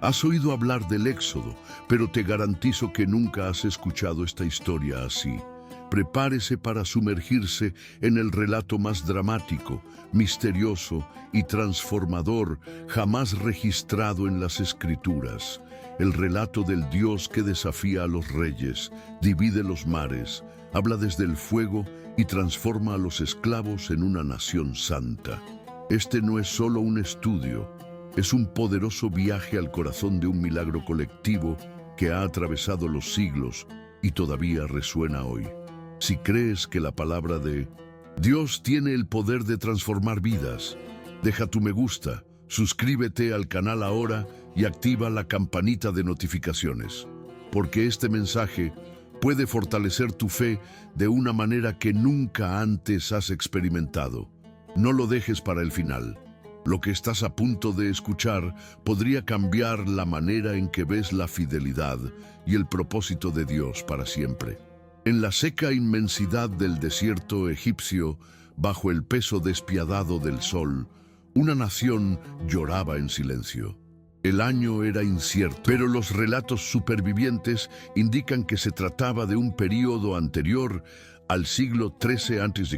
Has oído hablar del Éxodo, pero te garantizo que nunca has escuchado esta historia así. Prepárese para sumergirse en el relato más dramático, misterioso y transformador jamás registrado en las Escrituras. El relato del Dios que desafía a los reyes, divide los mares, habla desde el fuego y transforma a los esclavos en una nación santa. Este no es solo un estudio, es un poderoso viaje al corazón de un milagro colectivo que ha atravesado los siglos y todavía resuena hoy. Si crees que la palabra de Dios tiene el poder de transformar vidas, deja tu me gusta, suscríbete al canal ahora y activa la campanita de notificaciones, porque este mensaje puede fortalecer tu fe de una manera que nunca antes has experimentado. No lo dejes para el final. Lo que estás a punto de escuchar podría cambiar la manera en que ves la fidelidad y el propósito de Dios para siempre. En la seca inmensidad del desierto egipcio, bajo el peso despiadado del sol, una nación lloraba en silencio. El año era incierto, pero los relatos supervivientes indican que se trataba de un período anterior al siglo XIII a.C.,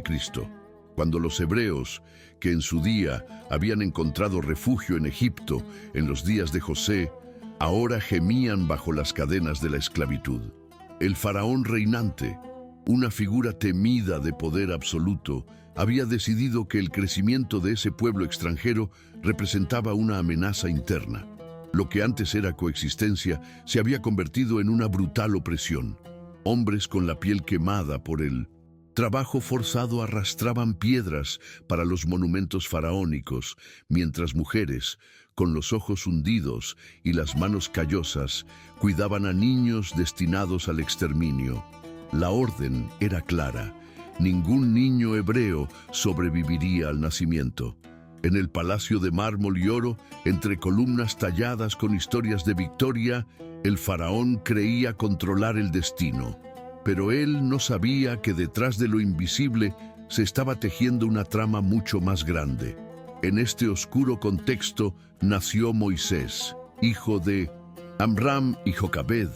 cuando los hebreos, que en su día habían encontrado refugio en Egipto en los días de José, ahora gemían bajo las cadenas de la esclavitud. El faraón reinante, una figura temida de poder absoluto, había decidido que el crecimiento de ese pueblo extranjero representaba una amenaza interna. Lo que antes era coexistencia se había convertido en una brutal opresión. Hombres con la piel quemada por el trabajo forzado arrastraban piedras para los monumentos faraónicos, mientras mujeres, con los ojos hundidos y las manos callosas, cuidaban a niños destinados al exterminio. La orden era clara: ningún niño hebreo sobreviviría al nacimiento. En el palacio de mármol y oro, entre columnas talladas con historias de victoria, el faraón creía controlar el destino. Pero él no sabía que detrás de lo invisible se estaba tejiendo una trama mucho más grande. En este oscuro contexto nació Moisés, hijo de Amram y Jocabed,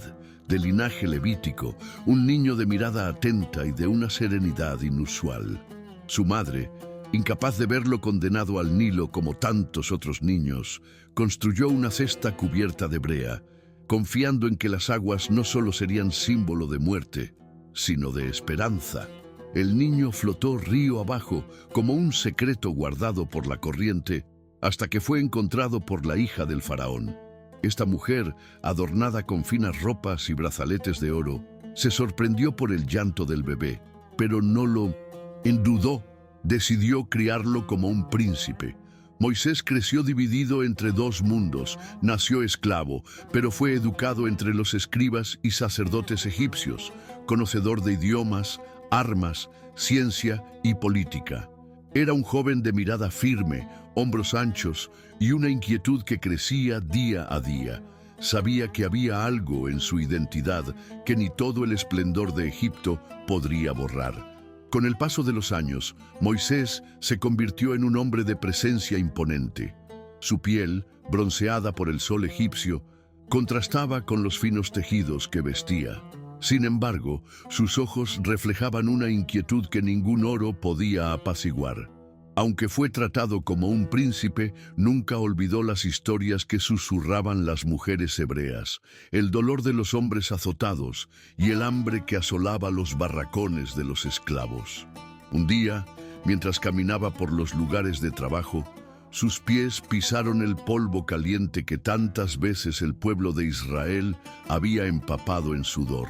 de linaje levítico, un niño de mirada atenta y de una serenidad inusual. Su madre, incapaz de verlo condenado al Nilo como tantos otros niños, construyó una cesta cubierta de brea, confiando en que las aguas no solo serían símbolo de muerte, sino de esperanza. El niño flotó río abajo como un secreto guardado por la corriente, hasta que fue encontrado por la hija del faraón. Esta mujer, adornada con finas ropas y brazaletes de oro, se sorprendió por el llanto del bebé, pero no lo enrudó. Decidió criarlo como un príncipe. Moisés creció dividido entre dos mundos. Nació esclavo, pero fue educado entre los escribas y sacerdotes egipcios, conocedor de idiomas, armas, ciencia y política. Era un joven de mirada firme, hombros anchos y una inquietud que crecía día a día. Sabía que había algo en su identidad que ni todo el esplendor de Egipto podría borrar. Con el paso de los años, Moisés se convirtió en un hombre de presencia imponente. Su piel, bronceada por el sol egipcio, contrastaba con los finos tejidos que vestía. Sin embargo, sus ojos reflejaban una inquietud que ningún oro podía apaciguar. Aunque fue tratado como un príncipe, nunca olvidó las historias que susurraban las mujeres hebreas, el dolor de los hombres azotados y el hambre que asolaba los barracones de los esclavos. Un día, mientras caminaba por los lugares de trabajo, sus pies pisaron el polvo caliente que tantas veces el pueblo de Israel había empapado en sudor.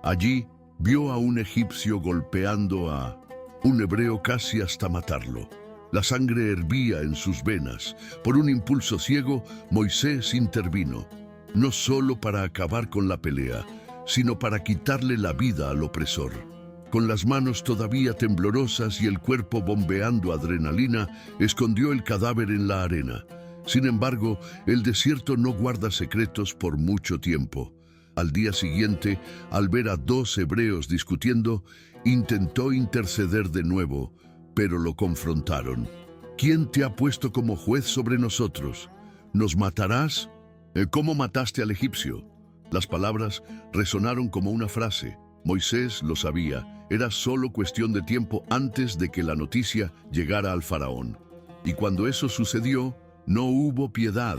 Allí vio a un egipcio golpeando a un hebreo casi hasta matarlo. La sangre hervía en sus venas. Por un impulso ciego, Moisés intervino, no solo para acabar con la pelea, sino para quitarle la vida al opresor. Con las manos todavía temblorosas y el cuerpo bombeando adrenalina, escondió el cadáver en la arena. Sin embargo, el desierto no guarda secretos por mucho tiempo. Al día siguiente, al ver a dos hebreos discutiendo, intentó interceder de nuevo, pero lo confrontaron. ¿Quién te ha puesto como juez sobre nosotros? ¿Nos matarás? ¿Cómo mataste al egipcio? Las palabras resonaron como una frase. Moisés lo sabía, era solo cuestión de tiempo antes de que la noticia llegara al faraón. Y cuando eso sucedió, no hubo piedad,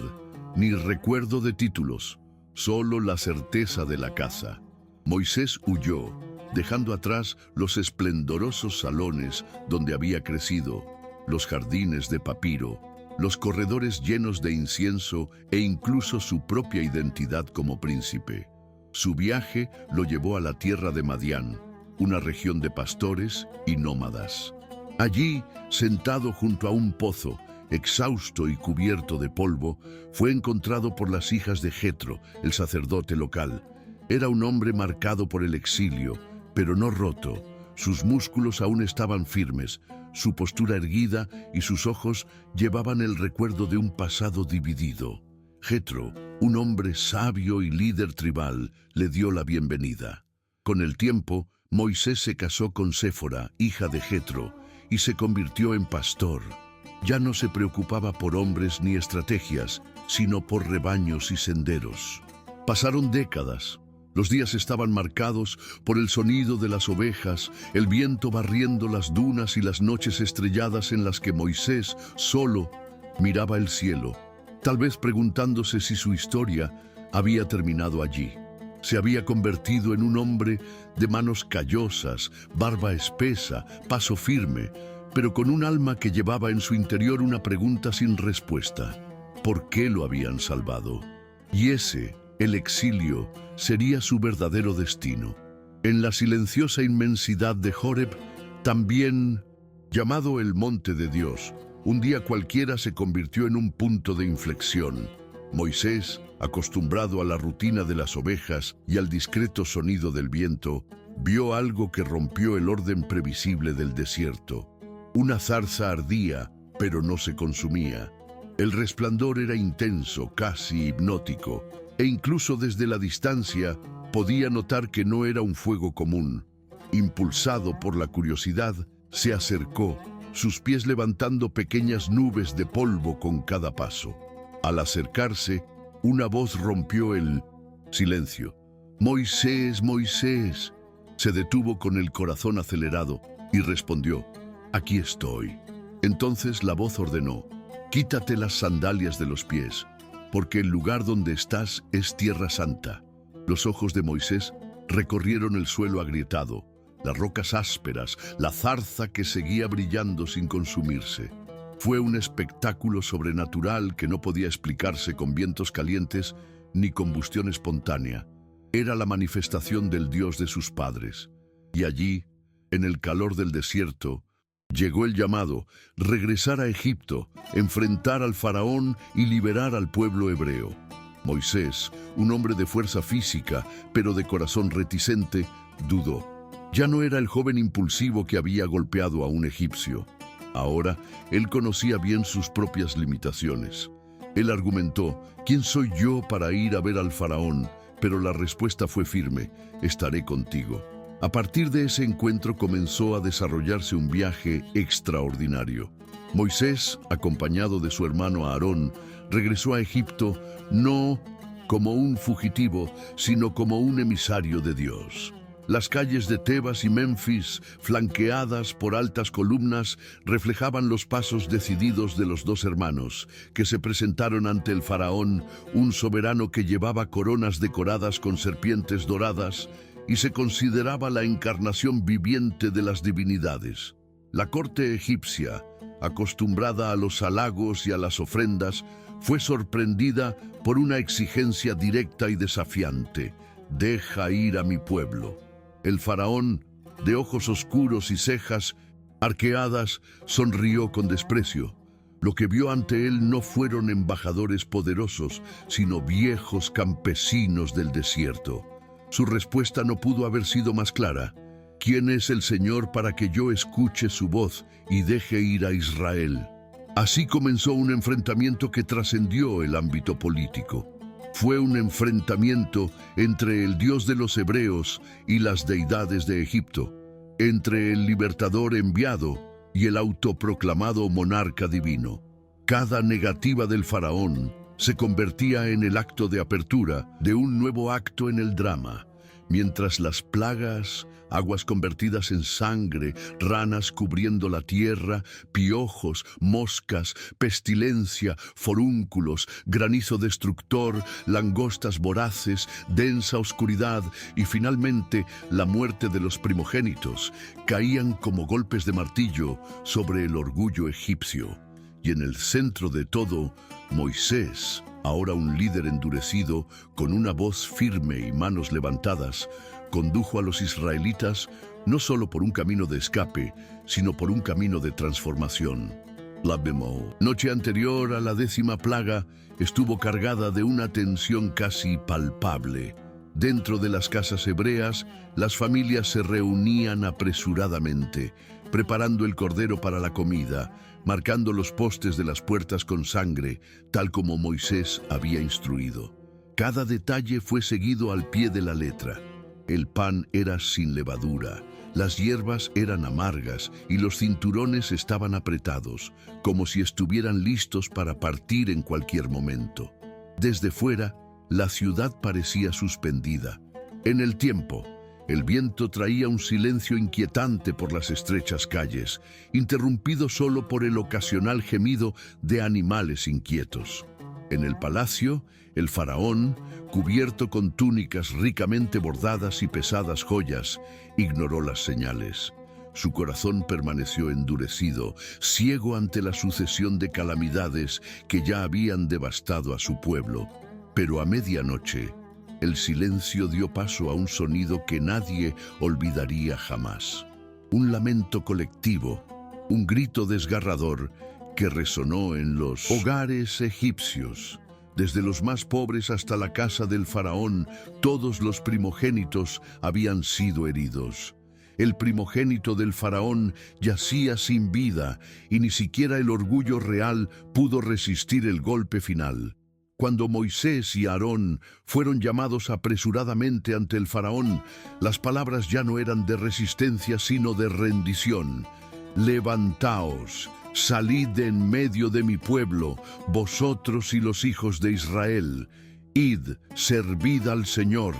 ni recuerdo de títulos, solo la certeza de la caza. Moisés huyó, dejando atrás los esplendorosos salones donde había crecido, los jardines de papiro, los corredores llenos de incienso e incluso su propia identidad como príncipe. Su viaje lo llevó a la tierra de Madián, una región de pastores y nómadas. Allí, sentado junto a un pozo, exhausto y cubierto de polvo, fue encontrado por las hijas de Jetro, el sacerdote local. Era un hombre marcado por el exilio, pero no roto. Sus músculos aún estaban firmes, su postura erguida y sus ojos llevaban el recuerdo de un pasado dividido. Jetro, un hombre sabio y líder tribal, le dio la bienvenida. Con el tiempo, Moisés se casó con Séfora, hija de Jetro, y se convirtió en pastor. Ya no se preocupaba por hombres ni estrategias, sino por rebaños y senderos. Pasaron décadas. Los días estaban marcados por el sonido de las ovejas, el viento barriendo las dunas y las noches estrelladas en las que Moisés, solo, miraba el cielo, tal vez preguntándose si su historia había terminado allí. Se había convertido en un hombre de manos callosas, barba espesa, paso firme, pero con un alma que llevaba en su interior una pregunta sin respuesta. ¿Por qué lo habían salvado? Y ese, el exilio, sería su verdadero destino. En la silenciosa inmensidad de Horeb, también llamado el Monte de Dios, un día cualquiera se convirtió en un punto de inflexión. Moisés, acostumbrado a la rutina de las ovejas y al discreto sonido del viento, vio algo que rompió el orden previsible del desierto. Una zarza ardía, pero no se consumía. El resplandor era intenso, casi hipnótico, e incluso desde la distancia podía notar que no era un fuego común. Impulsado por la curiosidad, se acercó, sus pies levantando pequeñas nubes de polvo con cada paso. Al acercarse, una voz rompió el silencio. «Moisés, Moisés». Se detuvo con el corazón acelerado y respondió: «Aquí estoy». Entonces la voz ordenó: «Quítate las sandalias de los pies, porque el lugar donde estás es tierra santa». Los ojos de Moisés recorrieron el suelo agrietado, las rocas ásperas, la zarza que seguía brillando sin consumirse. Fue un espectáculo sobrenatural que no podía explicarse con vientos calientes ni combustión espontánea. Era la manifestación del Dios de sus padres. Y allí, en el calor del desierto, llegó el llamado: regresar a Egipto, enfrentar al faraón y liberar al pueblo hebreo. Moisés, un hombre de fuerza física, pero de corazón reticente, dudó. Ya no era el joven impulsivo que había golpeado a un egipcio. Ahora, él conocía bien sus propias limitaciones. Él argumentó: «¿Quién soy yo para ir a ver al faraón?». Pero la respuesta fue firme: «Estaré contigo». A partir de ese encuentro comenzó a desarrollarse un viaje extraordinario. Moisés, acompañado de su hermano Aarón, regresó a Egipto no como un fugitivo, sino como un emisario de Dios. Las calles de Tebas y Memphis, flanqueadas por altas columnas, reflejaban los pasos decididos de los dos hermanos, que se presentaron ante el faraón, un soberano que llevaba coronas decoradas con serpientes doradas y se consideraba la encarnación viviente de las divinidades. La corte egipcia, acostumbrada a los halagos y a las ofrendas, fue sorprendida por una exigencia directa y desafiante: «Deja ir a mi pueblo». El faraón, de ojos oscuros y cejas arqueadas, sonrió con desprecio. Lo que vio ante él no fueron embajadores poderosos, sino viejos campesinos del desierto. Su respuesta no pudo haber sido más clara: «¿Quién es el Señor para que yo escuche su voz y deje ir a Israel?». Así comenzó un enfrentamiento que trascendió el ámbito político. Fue un enfrentamiento entre el Dios de los hebreos y las deidades de Egipto, entre el libertador enviado y el autoproclamado monarca divino. Cada negativa del faraón, se convertía en el acto de apertura de un nuevo acto en el drama, mientras las plagas, aguas convertidas en sangre, ranas cubriendo la tierra, piojos, moscas, pestilencia, forúnculos, granizo destructor, langostas voraces, densa oscuridad y finalmente la muerte de los primogénitos, caían como golpes de martillo sobre el orgullo egipcio. Y en el centro de todo, Moisés, ahora un líder endurecido, con una voz firme y manos levantadas, condujo a los israelitas no solo por un camino de escape, sino por un camino de transformación. La noche anterior a la 10ª plaga estuvo cargada de una tensión casi palpable. Dentro de las casas hebreas, las familias se reunían apresuradamente, preparando el cordero para la comida, marcando los postes de las puertas con sangre, tal como Moisés había instruido. Cada detalle fue seguido al pie de la letra. El pan era sin levadura, las hierbas eran amargas y los cinturones estaban apretados, como si estuvieran listos para partir en cualquier momento. Desde fuera, la ciudad parecía suspendida. En el tiempo, el viento traía un silencio inquietante por las estrechas calles, interrumpido solo por el ocasional gemido de animales inquietos. En el palacio, el faraón, cubierto con túnicas ricamente bordadas y pesadas joyas, ignoró las señales. Su corazón permaneció endurecido, ciego ante la sucesión de calamidades que ya habían devastado a su pueblo. Pero a medianoche, el silencio dio paso a un sonido que nadie olvidaría jamás. Un lamento colectivo, un grito desgarrador que resonó en los hogares egipcios. Desde los más pobres hasta la casa del faraón, todos los primogénitos habían sido heridos. El primogénito del faraón yacía sin vida y ni siquiera el orgullo real pudo resistir el golpe final. Cuando Moisés y Aarón fueron llamados apresuradamente ante el faraón, las palabras ya no eran de resistencia sino de rendición. «Levantaos, salid de en medio de mi pueblo, vosotros y los hijos de Israel. Id, servid al Señor,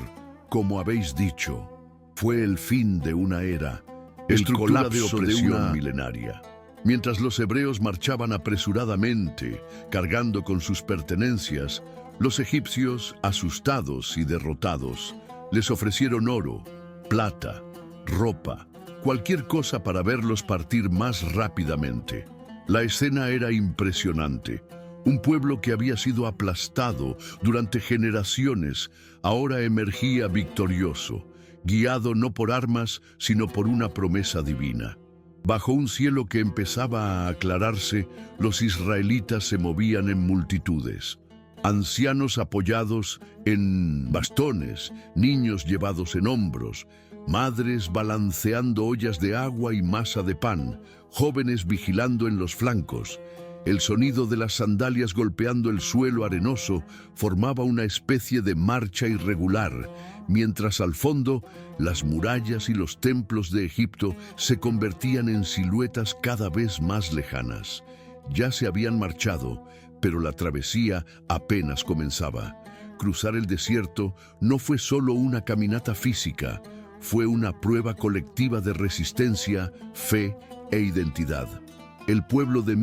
como habéis dicho». Fue el fin de una era, el colapso de una milenaria. Mientras los hebreos marchaban apresuradamente, cargando con sus pertenencias, los egipcios, asustados y derrotados, les ofrecieron oro, plata, ropa, cualquier cosa para verlos partir más rápidamente. La escena era impresionante. Un pueblo que había sido aplastado durante generaciones, ahora emergía victorioso, guiado no por armas, sino por una promesa divina. Bajo un cielo que empezaba a aclararse, los israelitas se movían en multitudes. Ancianos apoyados en bastones, niños llevados en hombros, madres balanceando ollas de agua y masa de pan, jóvenes vigilando en los flancos. El sonido de las sandalias golpeando el suelo arenoso formaba una especie de marcha irregular, mientras al fondo las murallas y los templos de Egipto se convertían en siluetas cada vez más lejanas. Ya se habían marchado, pero la travesía apenas comenzaba. Cruzar el desierto no fue solo una caminata física, fue una prueba colectiva de resistencia, fe e identidad. El pueblo de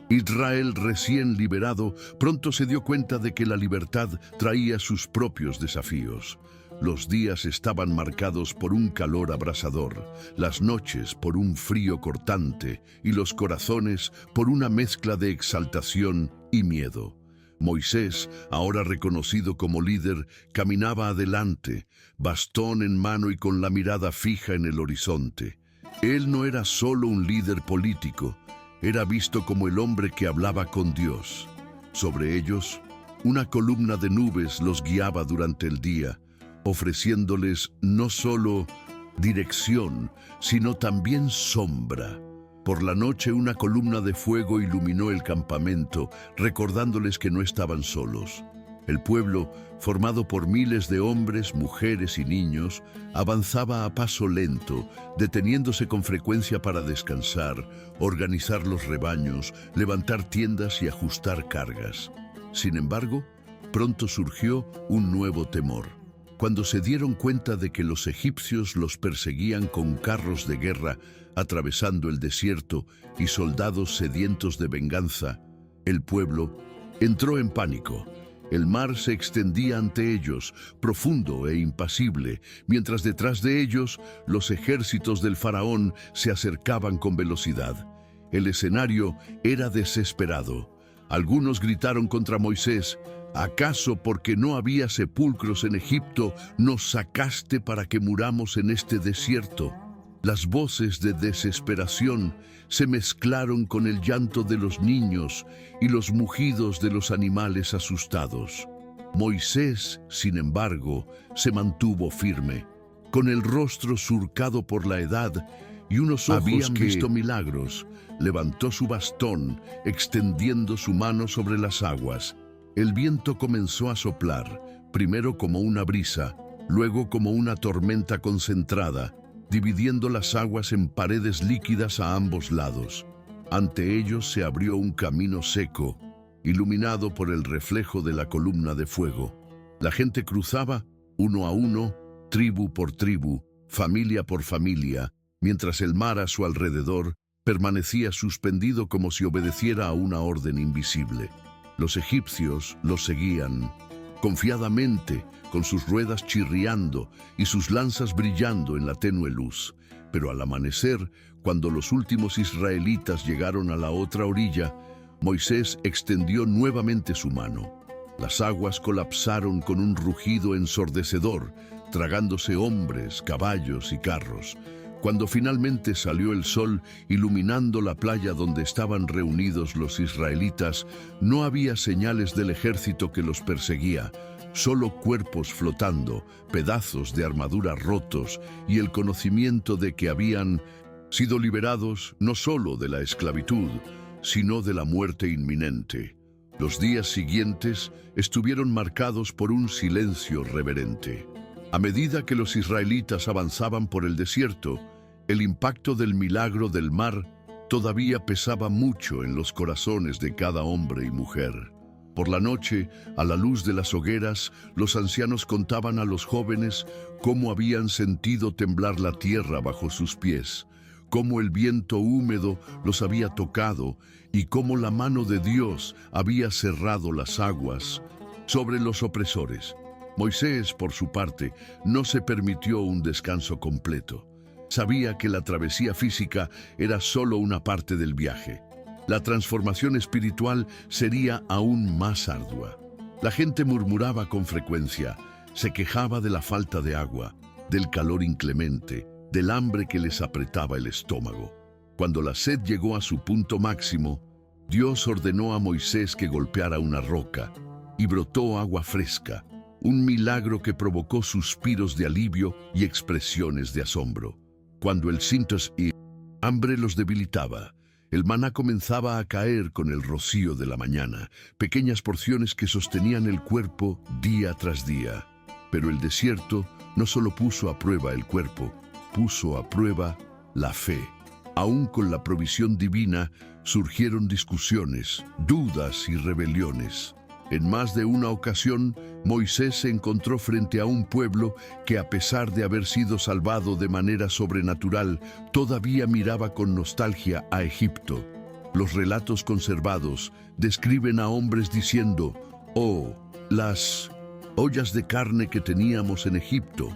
Israel recién liberado, pronto se dio cuenta de que la libertad traía sus propios desafíos. Los días estaban marcados por un calor abrasador, las noches por un frío cortante y los corazones por una mezcla de exaltación y miedo. Moisés, ahora reconocido como líder, caminaba adelante, bastón en mano y con la mirada fija en el horizonte. Él no era solo un líder político, era visto como el hombre que hablaba con Dios. Sobre ellos, una columna de nubes los guiaba durante el día, ofreciéndoles no solo dirección, sino también sombra. Por la noche una columna de fuego iluminó el campamento, recordándoles que no estaban solos. El pueblo, formado por miles de hombres, mujeres y niños, avanzaba a paso lento, deteniéndose con frecuencia para descansar, organizar los rebaños, levantar tiendas y ajustar cargas. Sin embargo, pronto surgió un nuevo temor. Cuando se dieron cuenta de que los egipcios los perseguían con carros de guerra atravesando el desierto y soldados sedientos de venganza, el pueblo entró en pánico. El mar se extendía ante ellos, profundo e impasible, mientras detrás de ellos los ejércitos del faraón se acercaban con velocidad. El escenario era desesperado. Algunos gritaron contra Moisés: ¿acaso porque no había sepulcros en Egipto nos sacaste para que muramos en este desierto? Las voces de desesperación se mezclaron con el llanto de los niños y los mugidos de los animales asustados. Moisés, sin embargo, se mantuvo firme, con el rostro surcado por la edad y unos ojos Habían que visto milagros. Levantó su bastón, extendiendo su mano sobre las aguas. El viento comenzó a soplar, primero como una brisa, luego como una tormenta concentrada, dividiendo las aguas en paredes líquidas a ambos lados. Ante ellos se abrió un camino seco, iluminado por el reflejo de la columna de fuego. La gente cruzaba, uno a uno, tribu por tribu, familia por familia, mientras el mar a su alrededor permanecía suspendido como si obedeciera a una orden invisible. Los egipcios los seguían confiadamente, con sus ruedas chirriando y sus lanzas brillando en la tenue luz. Pero al amanecer, cuando los últimos israelitas llegaron a la otra orilla, Moisés extendió nuevamente su mano. Las aguas colapsaron con un rugido ensordecedor, tragándose hombres, caballos y carros. Cuando finalmente salió el sol, iluminando la playa donde estaban reunidos los israelitas, no había señales del ejército que los perseguía, solo cuerpos flotando, pedazos de armadura rotos y el conocimiento de que habían sido liberados no solo de la esclavitud, sino de la muerte inminente. Los días siguientes estuvieron marcados por un silencio reverente. A medida que los israelitas avanzaban por el desierto, el impacto del milagro del mar todavía pesaba mucho en los corazones de cada hombre y mujer. Por la noche, a la luz de las hogueras, los ancianos contaban a los jóvenes cómo habían sentido temblar la tierra bajo sus pies, cómo el viento húmedo los había tocado y cómo la mano de Dios había cerrado las aguas sobre los opresores. Moisés, por su parte, no se permitió un descanso completo. Sabía que la travesía física era solo una parte del viaje. La transformación espiritual sería aún más ardua. La gente murmuraba con frecuencia, se quejaba de la falta de agua, del calor inclemente, del hambre que les apretaba el estómago. Cuando la sed llegó a su punto máximo, Dios ordenó a Moisés que golpeara una roca y brotó agua fresca, un milagro que provocó suspiros de alivio y expresiones de asombro. Cuando el síntomas y hambre los debilitaba, el maná comenzaba a caer con el rocío de la mañana, pequeñas porciones que sostenían el cuerpo día tras día. Pero el desierto no solo puso a prueba el cuerpo, puso a prueba la fe. Aún con la provisión divina, surgieron discusiones, dudas y rebeliones. En más de una ocasión, Moisés se encontró frente a un pueblo que, a pesar de haber sido salvado de manera sobrenatural, todavía miraba con nostalgia a Egipto. Los relatos conservados describen a hombres diciendo: «Oh, las ollas de carne que teníamos en Egipto»,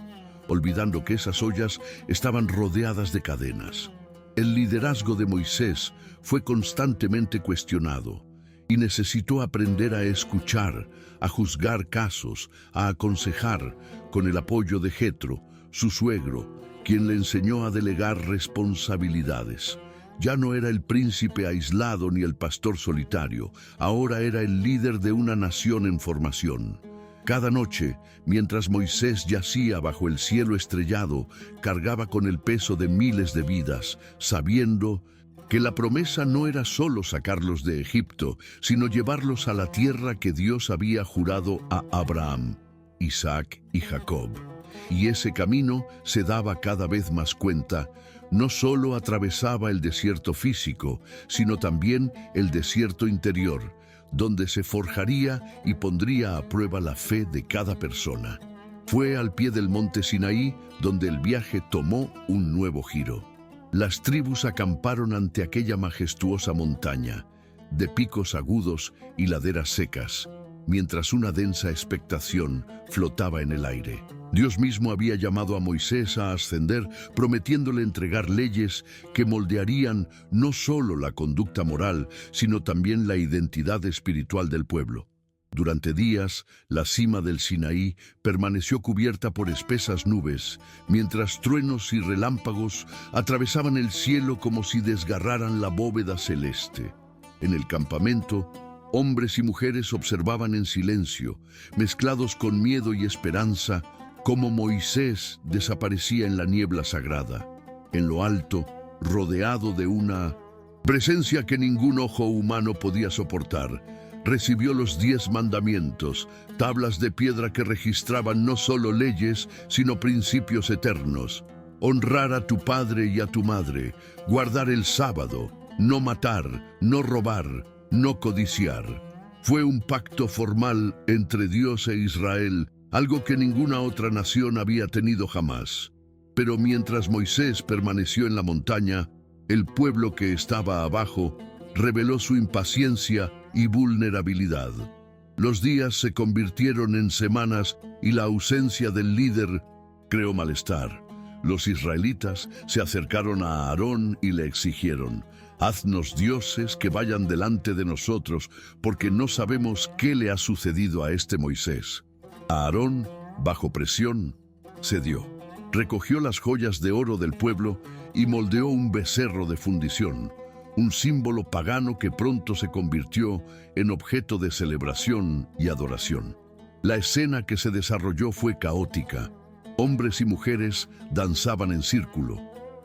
olvidando que esas ollas estaban rodeadas de cadenas. El liderazgo de Moisés fue constantemente cuestionado y necesitó aprender a escuchar, a juzgar casos, a aconsejar, con el apoyo de Jetro, su suegro, quien le enseñó a delegar responsabilidades. Ya no era el príncipe aislado ni el pastor solitario, ahora era el líder de una nación en formación. Cada noche, mientras Moisés yacía bajo el cielo estrellado, cargaba con el peso de miles de vidas, sabiendo que la promesa no era solo sacarlos de Egipto, sino llevarlos a la tierra que Dios había jurado a Abraham, Isaac y Jacob. Y ese camino, se daba cada vez más cuenta, no solo atravesaba el desierto físico, sino también el desierto interior, donde se forjaría y pondría a prueba la fe de cada persona. Fue al pie del monte Sinaí donde el viaje tomó un nuevo giro. Las tribus acamparon ante aquella majestuosa montaña, de picos agudos y laderas secas, mientras una densa expectación flotaba en el aire. Dios mismo había llamado a Moisés a ascender, prometiéndole entregar leyes que moldearían no solo la conducta moral, sino también la identidad espiritual del pueblo. Durante días, la cima del Sinaí permaneció cubierta por espesas nubes, mientras truenos y relámpagos atravesaban el cielo como si desgarraran la bóveda celeste. En el campamento, hombres y mujeres observaban en silencio, mezclados con miedo y esperanza, cómo Moisés desaparecía en la niebla sagrada. En lo alto, rodeado de una presencia que ningún ojo humano podía soportar, recibió los 10 mandamientos, tablas de piedra que registraban no solo leyes, sino principios eternos. Honrar a tu padre y a tu madre, guardar el sábado, no matar, no robar, no codiciar. Fue un pacto formal entre Dios e Israel, algo que ninguna otra nación había tenido jamás. Pero mientras Moisés permaneció en la montaña, el pueblo que estaba abajo reveló su impaciencia y vulnerabilidad. Los días se convirtieron en semanas y la ausencia del líder creó malestar. Los israelitas se acercaron a Aarón y le exigieron: «Haznos dioses que vayan delante de nosotros, porque no sabemos qué le ha sucedido a este Moisés». Aarón, bajo presión, cedió. Recogió las joyas de oro del pueblo y moldeó un becerro de fundición, un símbolo pagano que pronto se convirtió en objeto de celebración y adoración. La escena que se desarrolló fue caótica. Hombres y mujeres danzaban en círculo,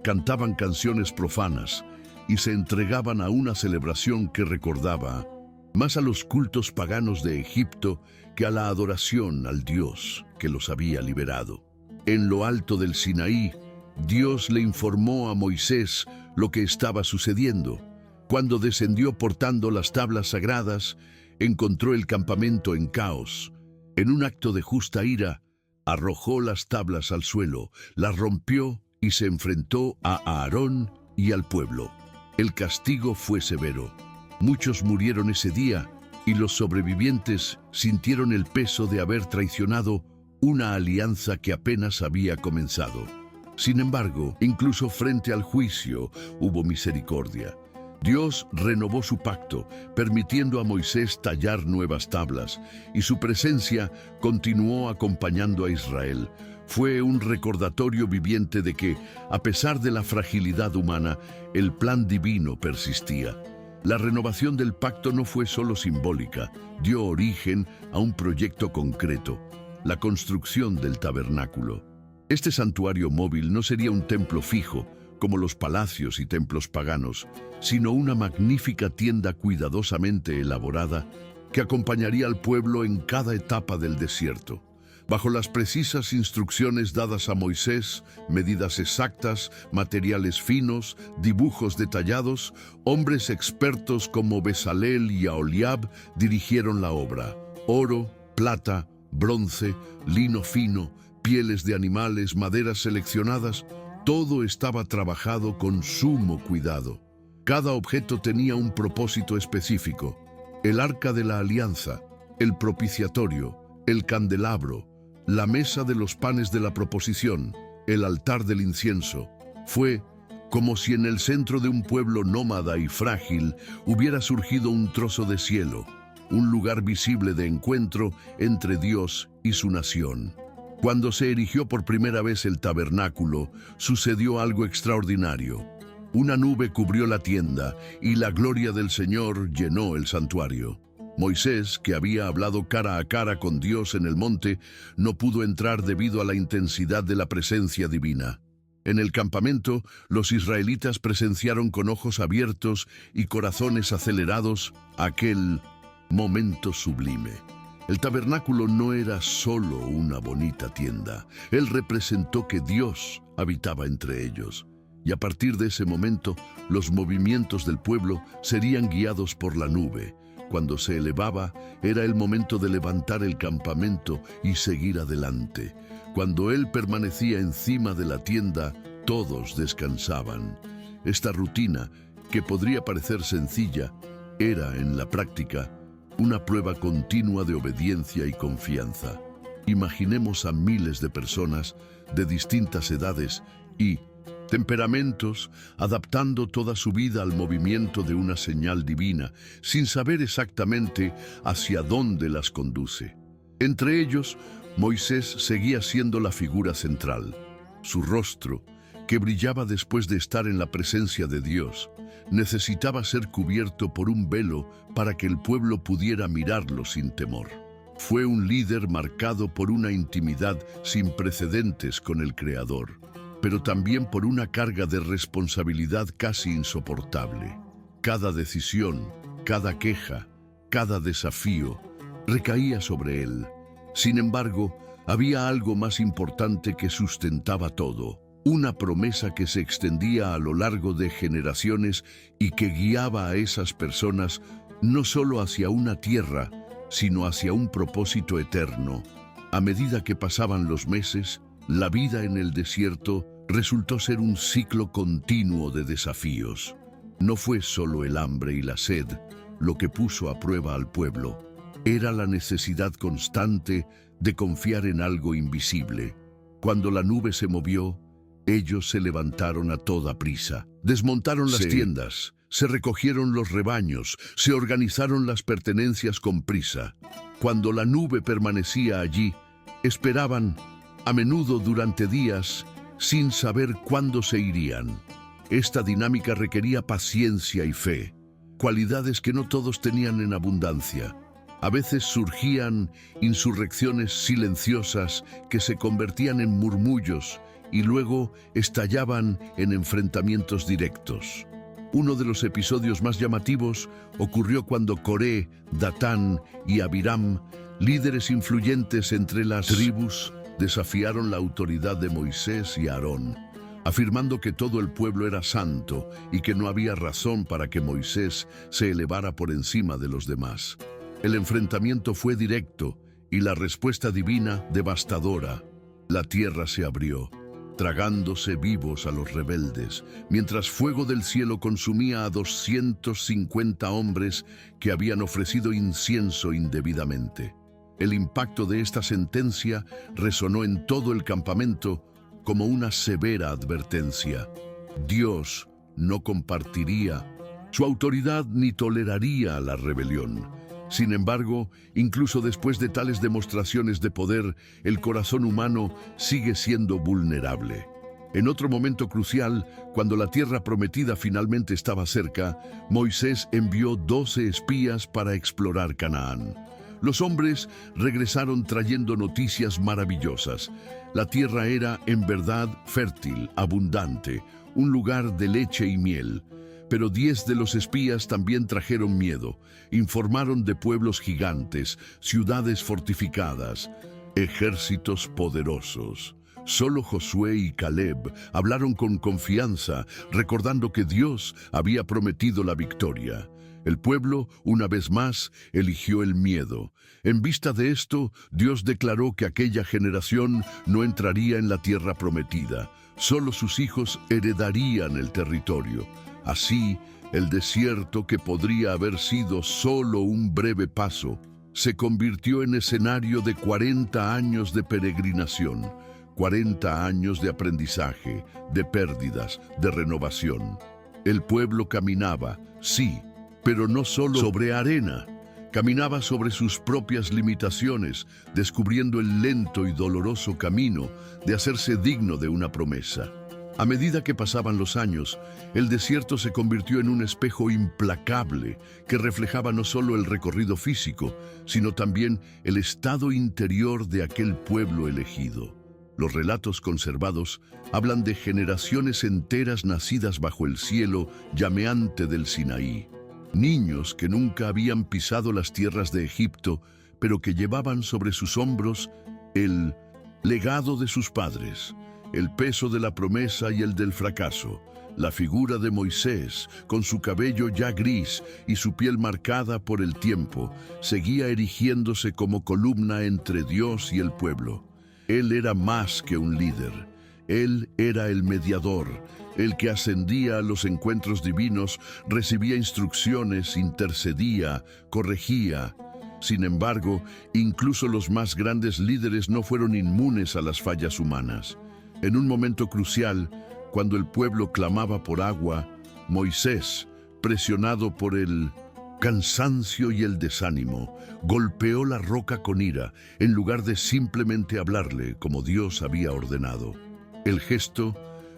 cantaban canciones profanas y se entregaban a una celebración que recordaba más a los cultos paganos de Egipto que a la adoración al Dios que los había liberado. En lo alto del Sinaí, Dios le informó a Moisés lo que estaba sucediendo. Cuando descendió portando las tablas sagradas, encontró el campamento en caos. En un acto de justa ira, arrojó las tablas al suelo, las rompió y se enfrentó a Aarón y al pueblo. El castigo fue severo. Muchos murieron ese día y los sobrevivientes sintieron el peso de haber traicionado una alianza que apenas había comenzado. Sin embargo, incluso frente al juicio hubo misericordia. Dios renovó su pacto, permitiendo a Moisés tallar nuevas tablas, y su presencia continuó acompañando a Israel. Fue un recordatorio viviente de que, a pesar de la fragilidad humana, el plan divino persistía. La renovación del pacto no fue solo simbólica, dio origen a un proyecto concreto: la construcción del tabernáculo. Este santuario móvil no sería un templo fijo, como los palacios y templos paganos, sino una magnífica tienda cuidadosamente elaborada que acompañaría al pueblo en cada etapa del desierto. Bajo las precisas instrucciones dadas a Moisés, medidas exactas, materiales finos, dibujos detallados, hombres expertos como Bezalel y Aholiab dirigieron la obra. Oro, plata, bronce, lino fino, pieles de animales, maderas seleccionadas, todo estaba trabajado con sumo cuidado. Cada objeto tenía un propósito específico: el arca de la alianza, el propiciatorio, el candelabro, la mesa de los panes de la proposición, el altar del incienso. Fue como si en el centro de un pueblo nómada y frágil hubiera surgido un trozo de cielo, un lugar visible de encuentro entre Dios y su nación. Cuando se erigió por primera vez el tabernáculo, sucedió algo extraordinario. Una nube cubrió la tienda y la gloria del Señor llenó el santuario. Moisés, que había hablado cara a cara con Dios en el monte, no pudo entrar debido a la intensidad de la presencia divina. En el campamento, los israelitas presenciaron con ojos abiertos y corazones acelerados aquel momento sublime. El tabernáculo no era solo una bonita tienda. Él representó que Dios habitaba entre ellos. Y a partir de ese momento, los movimientos del pueblo serían guiados por la nube, Cuando se elevaba, era el momento de levantar el campamento y seguir adelante. Cuando él permanecía encima de la tienda, todos descansaban. Esta rutina, que podría parecer sencilla, era, en la práctica, una prueba continua de obediencia y confianza. Imaginemos a miles de personas de distintas edades y temperamentos, adaptando toda su vida al movimiento de una señal divina, sin saber exactamente hacia dónde las conduce. Entre ellos, Moisés seguía siendo la figura central. Su rostro, que brillaba después de estar en la presencia de Dios, necesitaba ser cubierto por un velo para que el pueblo pudiera mirarlo sin temor. Fue un líder marcado por una intimidad sin precedentes con el Creador, pero también por una carga de responsabilidad casi insoportable. Cada decisión, cada queja, cada desafío recaía sobre él. Sin embargo, había algo más importante que sustentaba todo, una promesa que se extendía a lo largo de generaciones y que guiaba a esas personas no solo hacia una tierra, sino hacia un propósito eterno. A medida que pasaban los meses, la vida en el desierto resultó ser un ciclo continuo de desafíos. No fue solo el hambre y la sed lo que puso a prueba al pueblo. Era la necesidad constante de confiar en algo invisible. Cuando la nube se movió, ellos se levantaron a toda prisa. Desmontaron las tiendas, se recogieron los rebaños, se organizaron las pertenencias con prisa. Cuando la nube permanecía allí, esperaban, a menudo durante días, sin saber cuándo se irían. Esta dinámica requería paciencia y fe, cualidades que no todos tenían en abundancia. A veces surgían insurrecciones silenciosas que se convertían en murmullos y luego estallaban en enfrentamientos directos. Uno de los episodios más llamativos ocurrió cuando Coré, Datán y Abiram, líderes influyentes entre las tribus, desafiaron la autoridad de Moisés y Aarón, afirmando que todo el pueblo era santo y que no había razón para que Moisés se elevara por encima de los demás. El enfrentamiento fue directo y la respuesta divina devastadora. La tierra se abrió, tragándose vivos a los rebeldes, mientras fuego del cielo consumía a 250 hombres que habían ofrecido incienso indebidamente. El impacto de esta sentencia resonó en todo el campamento como una severa advertencia. Dios no compartiría su autoridad ni toleraría la rebelión. Sin embargo, incluso después de tales demostraciones de poder, el corazón humano sigue siendo vulnerable. En otro momento crucial, cuando la tierra prometida finalmente estaba cerca, Moisés envió 12 espías para explorar Canaán. Los hombres regresaron trayendo noticias maravillosas. La tierra era, en verdad, fértil, abundante, un lugar de leche y miel. Pero 10 de los espías también trajeron miedo. Informaron de pueblos gigantes, ciudades fortificadas, ejércitos poderosos. Solo Josué y Caleb hablaron con confianza, recordando que Dios había prometido la victoria. El pueblo, una vez más, eligió el miedo. En vista de esto, Dios declaró que aquella generación no entraría en la tierra prometida. Solo sus hijos heredarían el territorio. Así, el desierto, que podría haber sido solo un breve paso, se convirtió en escenario de 40 años de peregrinación, 40 años de aprendizaje, de pérdidas, de renovación. El pueblo caminaba, sí, pero no solo sobre arena. Caminaba sobre sus propias limitaciones, descubriendo el lento y doloroso camino de hacerse digno de una promesa. A medida que pasaban los años, el desierto se convirtió en un espejo implacable que reflejaba no solo el recorrido físico, sino también el estado interior de aquel pueblo elegido. Los relatos conservados hablan de generaciones enteras nacidas bajo el cielo llameante del Sinaí. Niños que nunca habían pisado las tierras de Egipto, pero que llevaban sobre sus hombros el legado de sus padres, el peso de la promesa y el del fracaso, La figura de Moisés, con su cabello ya gris y su piel marcada por el tiempo, seguía erigiéndose como columna entre Dios y el pueblo. Él era más que un líder. Él era el mediador, el que ascendía a los encuentros divinos, recibía instrucciones, intercedía, corregía. Sin embargo, incluso los más grandes líderes no fueron inmunes a las fallas humanas. En un momento crucial, cuando el pueblo clamaba por agua, Moisés, presionado por el cansancio y el desánimo, golpeó la roca con ira, en lugar de simplemente hablarle como Dios había ordenado. El gesto,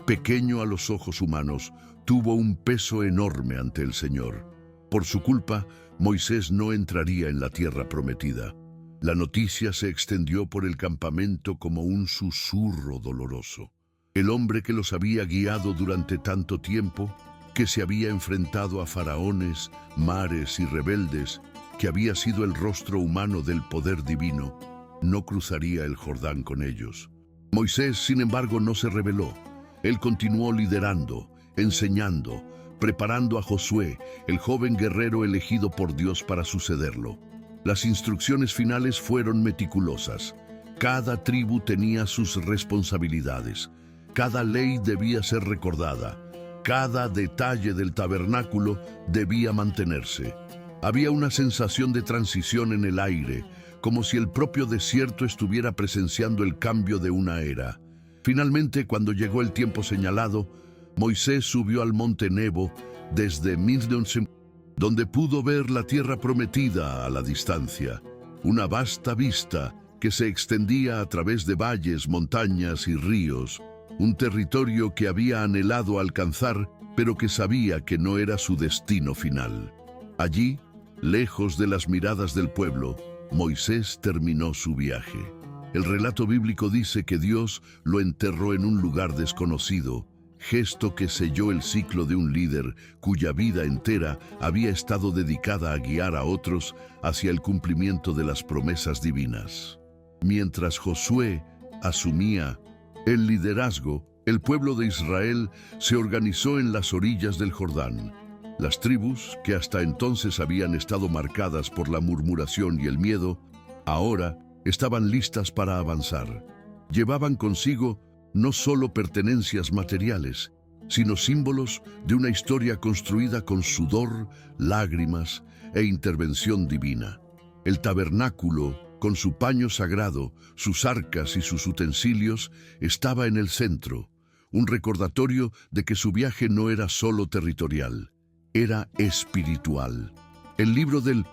pequeño a los ojos humanos, tuvo un peso enorme ante el Señor. Por su culpa, Moisés no entraría en la tierra prometida. La noticia se extendió por el campamento como un susurro doloroso. El hombre que los había guiado durante tanto tiempo, que se había enfrentado a faraones, mares y rebeldes, que había sido el rostro humano del poder divino, no cruzaría el Jordán con ellos. Moisés, sin embargo, no se rebeló. Él continuó liderando, enseñando, preparando a Josué, el joven guerrero elegido por Dios para sucederlo. Las instrucciones finales fueron meticulosas. Cada tribu tenía sus responsabilidades. Cada ley debía ser recordada. Cada detalle del tabernáculo debía mantenerse. Había una sensación de transición en el aire, como si el propio desierto estuviera presenciando el cambio de una era. Finalmente, cuando llegó el tiempo señalado, Moisés subió al monte Nebo desde Midyon, donde pudo ver la tierra prometida a la distancia. Una vasta vista que se extendía a través de valles, montañas y ríos. Un territorio que había anhelado alcanzar, pero que sabía que no era su destino final. Allí, lejos de las miradas del pueblo, Moisés terminó su viaje. El relato bíblico dice que Dios lo enterró en un lugar desconocido, gesto que selló el ciclo de un líder cuya vida entera había estado dedicada a guiar a otros hacia el cumplimiento de las promesas divinas. Mientras Josué asumía el liderazgo, el pueblo de Israel se organizó en las orillas del Jordán. Las tribus, que hasta entonces habían estado marcadas por la murmuración y el miedo, ahora estaban listas para avanzar. Llevaban consigo no solo pertenencias materiales, sino símbolos de una historia construida con sudor, lágrimas e intervención divina. El tabernáculo, con su paño sagrado, sus arcas y sus utensilios, estaba en el centro, un recordatorio de que su viaje no era solo territorial, era espiritual. El libro del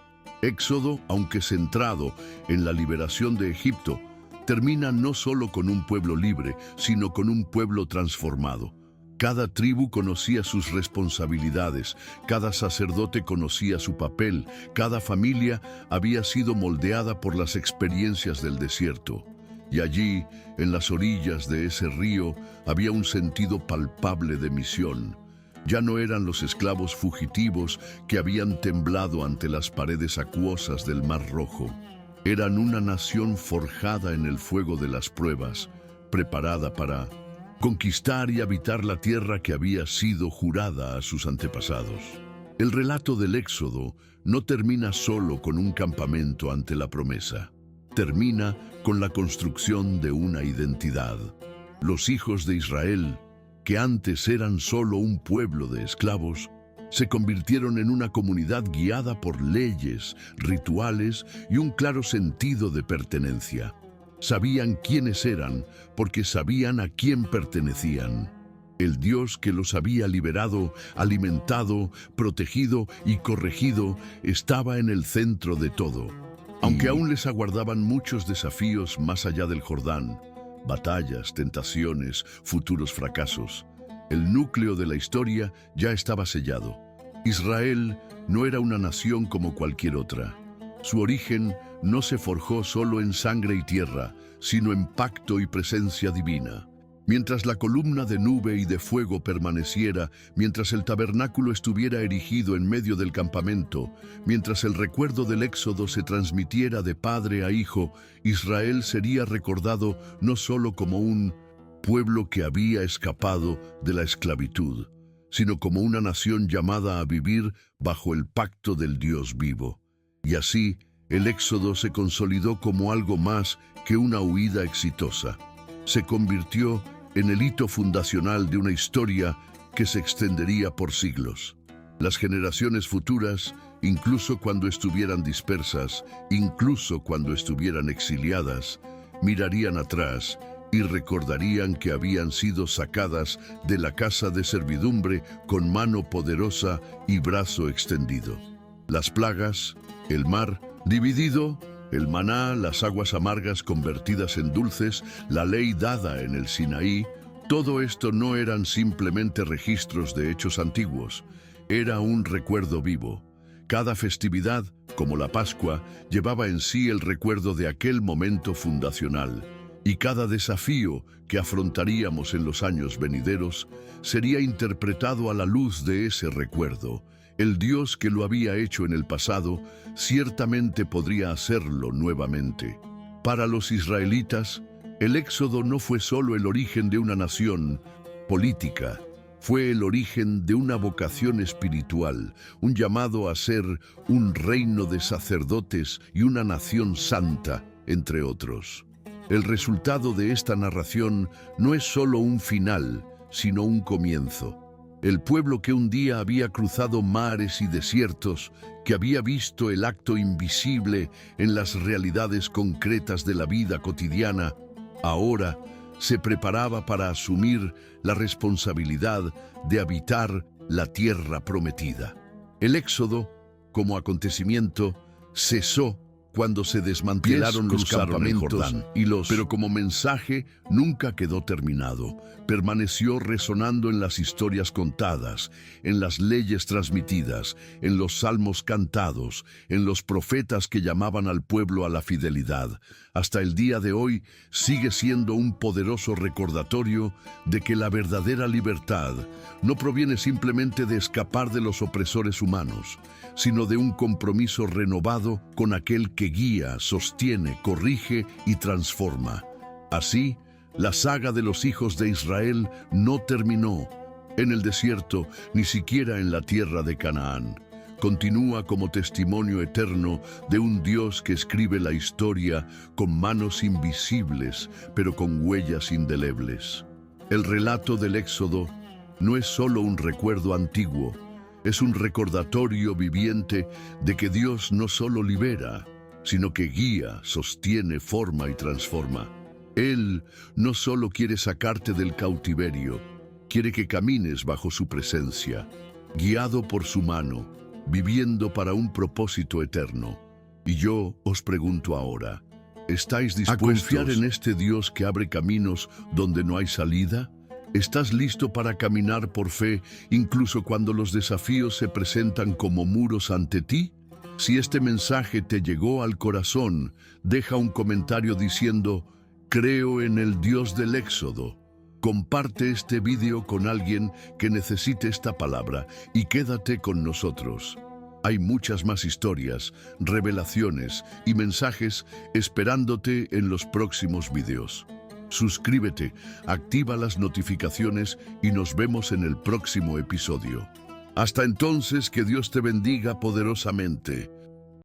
Éxodo, aunque centrado en la liberación de Egipto, termina no solo con un pueblo libre, sino con un pueblo transformado. Cada tribu conocía sus responsabilidades, cada sacerdote conocía su papel, cada familia había sido moldeada por las experiencias del desierto. Y allí, en las orillas de ese río, había un sentido palpable de misión. Ya no eran los esclavos fugitivos que habían temblado ante las paredes acuosas del Mar Rojo. Eran una nación forjada en el fuego de las pruebas, preparada para conquistar y habitar la tierra que había sido jurada a sus antepasados. El relato del Éxodo no termina solo con un campamento ante la promesa. Termina con la construcción de una identidad. Los hijos de Israel, que antes eran solo un pueblo de esclavos, se convirtieron en una comunidad guiada por leyes, rituales y un claro sentido de pertenencia. Sabían quiénes eran porque sabían a quién pertenecían. El Dios que los había liberado, alimentado, protegido y corregido estaba en el centro de todo. Aunque aún les aguardaban muchos desafíos más allá del Jordán, batallas, tentaciones, futuros fracasos, el núcleo de la historia ya estaba sellado. Israel no era una nación como cualquier otra. Su origen no se forjó solo en sangre y tierra, sino en pacto y presencia divina. Mientras la columna de nube y de fuego permaneciera, mientras el tabernáculo estuviera erigido en medio del campamento, mientras el recuerdo del Éxodo se transmitiera de padre a hijo, Israel sería recordado no solo como un pueblo que había escapado de la esclavitud, sino como una nación llamada a vivir bajo el pacto del Dios vivo. Y así, el Éxodo se consolidó como algo más que una huida exitosa. Se convirtió en el hito fundacional de una historia que se extendería por siglos. Las generaciones futuras, incluso cuando estuvieran dispersas, incluso cuando estuvieran exiliadas, mirarían atrás y recordarían que habían sido sacadas de la casa de servidumbre con mano poderosa y brazo extendido. Las plagas, el mar dividido, el maná, las aguas amargas convertidas en dulces, la ley dada en el Sinaí, todo esto no eran simplemente registros de hechos antiguos, era un recuerdo vivo. Cada festividad, como la Pascua, llevaba en sí el recuerdo de aquel momento fundacional, y cada desafío que afrontaríamos en los años venideros sería interpretado a la luz de ese recuerdo. El Dios que lo había hecho en el pasado ciertamente podría hacerlo nuevamente. Para los israelitas, el Éxodo no fue solo el origen de una nación política, fue el origen de una vocación espiritual, un llamado a ser un reino de sacerdotes y una nación santa, entre otros. El resultado de esta narración no es solo un final, sino un comienzo. El pueblo que un día había cruzado mares y desiertos, que había visto el acto invisible en las realidades concretas de la vida cotidiana, ahora se preparaba para asumir la responsabilidad de habitar la tierra prometida. El Éxodo, como acontecimiento, cesó cuando se desmantelaron los campamentos pero como mensaje nunca quedó terminado. Permaneció resonando en las historias contadas, en las leyes transmitidas, en los salmos cantados, en los profetas que llamaban al pueblo a la fidelidad. Hasta el día de hoy sigue siendo un poderoso recordatorio de que la verdadera libertad no proviene simplemente de escapar de los opresores humanos, sino de un compromiso renovado con aquel que guía, sostiene, corrige y transforma. Así, la saga de los hijos de Israel no terminó en el desierto, ni siquiera en la tierra de Canaán. Continúa como testimonio eterno de un Dios que escribe la historia con manos invisibles, pero con huellas indelebles. El relato del Éxodo no es solo un recuerdo antiguo, es un recordatorio viviente de que Dios no solo libera, sino que guía, sostiene, forma y transforma. Él no solo quiere sacarte del cautiverio, quiere que camines bajo su presencia, guiado por su mano, viviendo para un propósito eterno. Y yo os pregunto ahora, ¿estáis dispuestos a confiar en este Dios que abre caminos donde no hay salida? ¿Estás listo para caminar por fe incluso cuando los desafíos se presentan como muros ante ti? Si este mensaje te llegó al corazón, deja un comentario diciendo, creo en el Dios del Éxodo. Comparte este video con alguien que necesite esta palabra y quédate con nosotros. Hay muchas más historias, revelaciones y mensajes esperándote en los próximos videos. Suscríbete, activa las notificaciones y nos vemos en el próximo episodio. Hasta entonces, que Dios te bendiga poderosamente.